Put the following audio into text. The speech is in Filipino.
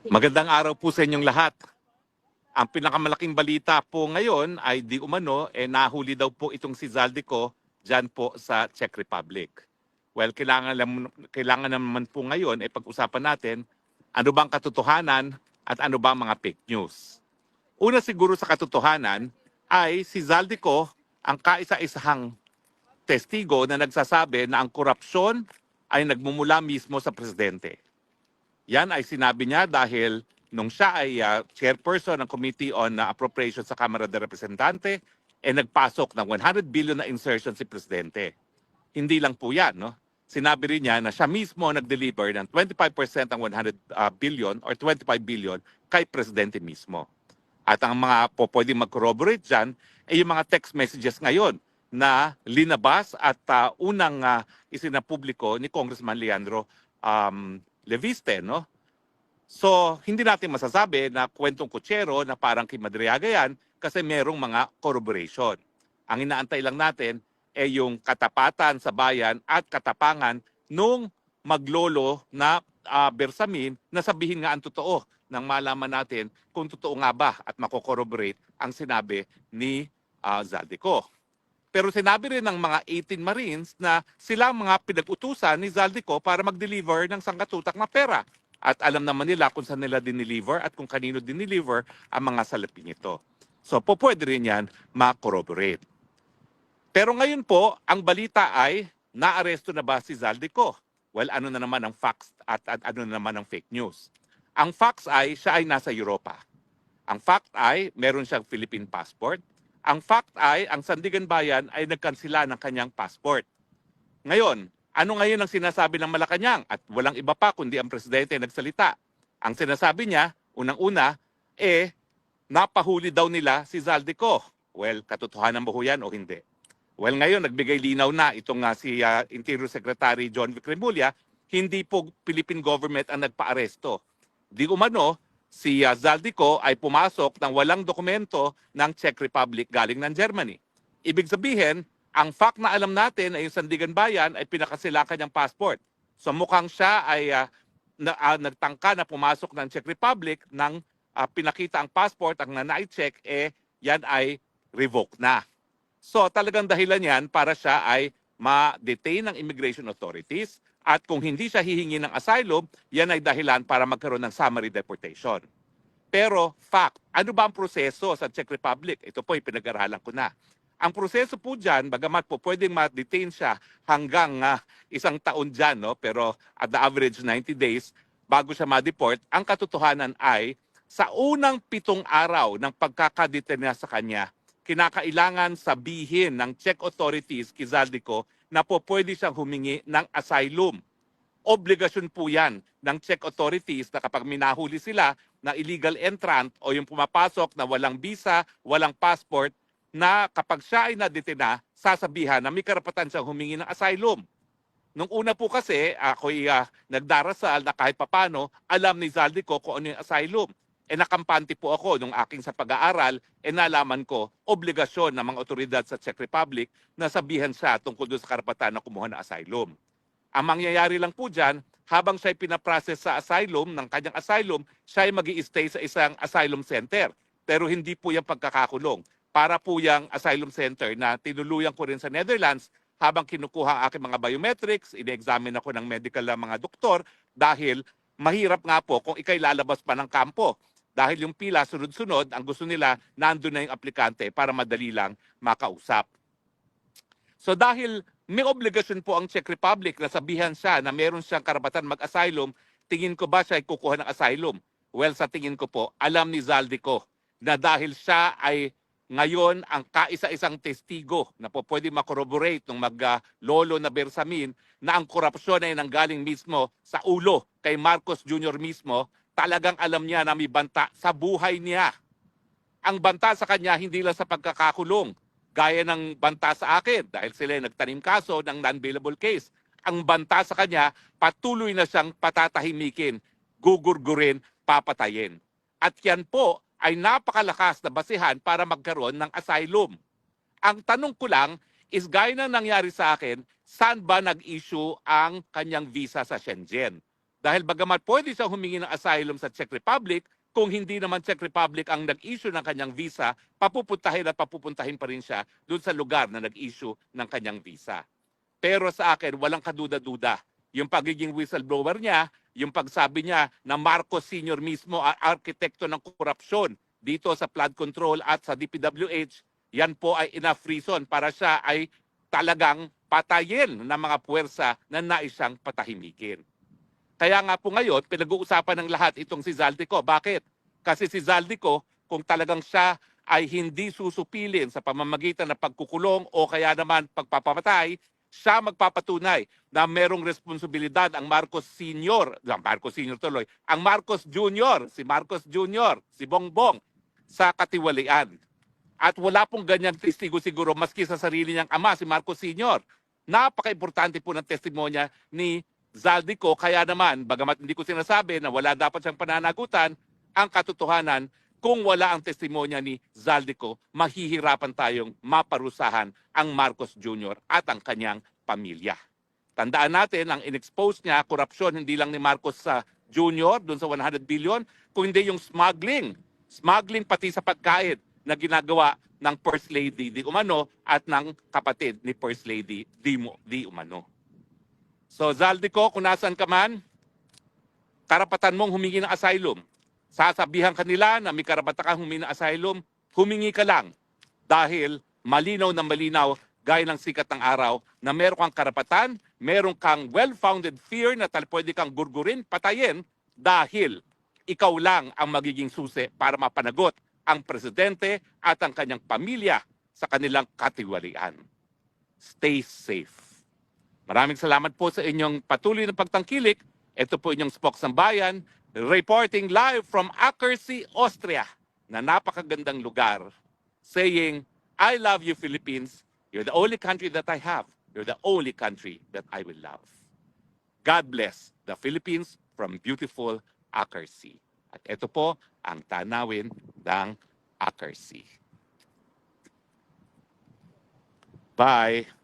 Magandang araw po sa inyong lahat. Ang pinakamalaking balita po ngayon ay di umano, nahuli daw po itong si Zaldico dyan po sa Czech Republic. Well, kailangan naman po ngayon pag-usapan natin ano bang katotohanan at ano bang mga fake news. Una siguro sa katotohanan ay si Zaldico ang kaisa-isahang testigo na nagsasabi na ang korupsyon ay nagmumula mismo sa presidente. Yan ay sinabi niya dahil nung siya ay chairperson ng Committee on Appropriations sa Kamara de Representante, nagpasok ng 100 billion na insertion si Presidente. Hindi lang po yan, no? Sinabi rin niya na siya mismo nag-deliver ng 25% ng 100 billion or 25 billion kay Presidente mismo. At ang mga pwedeng mag-corroborate dyan ay yung mga text messages ngayon na linabas at unang isinapubliko ni Congressman Leandro Leviste, no? So, hindi natin masasabi na kwentong kutsero na parang kay Madriaga yan kasi merong mga corroboration. Ang inaantay lang natin ay yung katapatan sa bayan at katapangan nung maglolo na Bersamin na sabihin nga ang totoo nang malaman natin kung totoo nga ba at mako-corroborate ang sinabi ni Zaldico. Pero sinabi rin ng mga 18 Marines na sila ang mga pinag-utusan ni Zaldico para mag-deliver ng sangkatutak na pera. At alam naman nila kung saan nila dineliver at kung kanino dineliver ang mga salaping ito. So pwede rin yan ma-corroborate. Pero ngayon po, ang balita ay naaresto na ba si Zaldico? Well, ano na naman ang facts at ano na naman ang fake news? Ang facts ay siya ay nasa Europa. Ang fact ay meron siyang Philippine passport. Ang fact ay ang Sandigan Bayan ay nagkansila ng kanyang passport. Ngayon, ano ngayon ang sinasabi ng Malacanang? At walang iba pa kundi ang presidente nagsalita. Ang sinasabi niya, unang-una, napahuli daw nila si Zaldico. Well, katotohanan ba ho yan o hindi? Well, ngayon, nagbigay linaw na itong si Interior Secretary John Vic Remulla, hindi po Philippine government ang nagpa-aresto. Di umano, si Zaldico ay pumasok ng walang dokumento ng Czech Republic galing ng Germany. Ibig sabihin, ang fact na alam natin ay yung Sandigan Bayan ay pinakasila kanyang passport. So mukhang siya ay nagtangka na pumasok ng Czech Republic nang pinakita ang passport, ang nanai-check, yan ay revoked na. So talagang dahilan yan para siya ay ma-detain ng immigration authorities at kung hindi siya hihingi ng asylum, yan ay dahilan para magkaroon ng summary deportation. Pero fact, ano ba ang proseso sa Czech Republic? Ito po, pinag-aralan ko na. Ang proseso po dyan, bagamat po pwedeng ma-detain siya hanggang isang taon dyan, no? Pero at the average 90 days bago siya ma-deport, ang katotohanan ay sa unang 7 araw ng pagkakadetain niya sa kanya, kinakailangan sabihin ng Czech authorities kay Zaldico na po pwede siyang humingi ng asylum. Obligasyon po yan ng Czech authorities na kapag minahuli sila na illegal entrant o yung pumapasok na walang visa, walang passport, na kapag siya ay nadetina, sasabihan na may karapatan siyang humingi ng asylum. Nung una po kasi, ako'y nagdarasal na kahit papano, alam ni Zaldico kung ano yung asylum. Nakampante po ako nung aking sa pag-aaral, nalaman ko, obligasyon ng mga otoridad sa Czech Republic na sabihan siya tungkol doon sa karapatan na kumuha ng asylum. Ang mangyayari lang po dyan, habang siya ay pinaprocess sa asylum, ng kanyang asylum, siya ay mag-i-stay sa isang asylum center. Pero hindi po yung pagkakakulong. Para po yung asylum center na tinuluyan ko rin sa Netherlands habang kinukuha ang aking mga biometrics, ine-examine ako ng medical na mga doktor dahil mahirap nga po kung ikay lalabas pa ng kampo. Dahil yung pila sunod-sunod, ang gusto nila, nandun na yung aplikante para madali lang makausap. So dahil may obligasyon po ang Czech Republic na sabihan siya na meron siyang karapatan mag-asylum, tingin ko ba siya ay kukuha ng asylum? Well, sa tingin ko po, alam ni Zaldico na dahil siya ay ngayon ang kaisa-isang testigo na po pwede makorroborate ng mag-lolo na Bersamin na ang korupsyon ay nanggaling mismo sa ulo kay Marcos Jr. mismo, talagang alam niya na may banta sa buhay niya. Ang banta sa kanya hindi lang sa pagkakakulong, gaya ng banta sa akin dahil sila nagtanim kaso ng non-bailable case. Ang banta sa kanya, patuloy na siyang patatahimikin, gugurgurin, papatayin. At yan po ay napakalakas na basihan para magkaroon ng asylum. Ang tanong ko lang is gaya na nangyari sa akin, saan ba nag-issue ang kanyang visa sa Shenzhen? Dahil bagamat pwede siya humingi ng asylum sa Czech Republic, kung hindi naman Czech Republic ang nag-issue ng kanyang visa, papupuntahin pa rin siya doon sa lugar na nag-issue ng kanyang visa. Pero sa akin, walang kaduda-duda. Yung pagiging whistleblower niya, yung pagsabi niya na Marcos Sr. mismo ang arkitekto ng korupsyon dito sa flood control at sa DPWH, yan po ay enough reason para siya ay talagang patayin ng mga puwersa na nais siyang patahimikin. Kaya nga po ngayon, pinag-uusapan ng lahat itong si Zaldico. Bakit? Kasi si Zaldico, kung talagang siya ay hindi susupilin sa pamamagitan ng pagkukulong o kaya naman pagpapamatay, siya magpapatunay na merong responsibilidad ang Marcos Sr., ang Marcos Jr., si Marcos Jr., si Bongbong, sa katiwalian. At wala pong ganyang testigo siguro maski sa sarili niyang ama, si Marcos Sr. Napaka-importante po ng testimonya ni Zaldico, kaya naman, bagamat hindi ko sinasabi na wala dapat siyang pananagutan, ang katotohanan, kung wala ang testimonya ni Zaldico, mahihirapan tayong maparusahan ang Marcos Jr. at ang kanyang pamilya. Tandaan natin, ang in-expose niya, korupsyon hindi lang ni Marcos sa Jr. doon sa 100 billion, kundi yung smuggling pati sa pagkain na ginagawa ng First Lady Di Umano at ng kapatid ni First Lady Di Umano. So Zaldico, kung nasaan ka man, karapatan mong humingi ng asylum. Sasabihan ka nila na may karapatan kang humingi ng asylum, humingi ka lang. Dahil malinaw na malinaw, gaya ng sikat ng araw, na meron kang karapatan, meron kang well-founded fear na pwede kang gurgurin, patayin, dahil ikaw lang ang magiging susi para mapanagot ang presidente at ang kanyang pamilya sa kanilang katiwalian. Stay safe. Maraming salamat po sa inyong patuloy na pagtangkilik. Ito po inyong Spokesang Bayan, reporting live from Ackersee, Austria, na napakagandang lugar, saying, I love you, Philippines. You're the only country that I have. You're the only country that I will love. God bless the Philippines from beautiful Ackersee. At ito po ang tanawin ng Ackersee. Bye!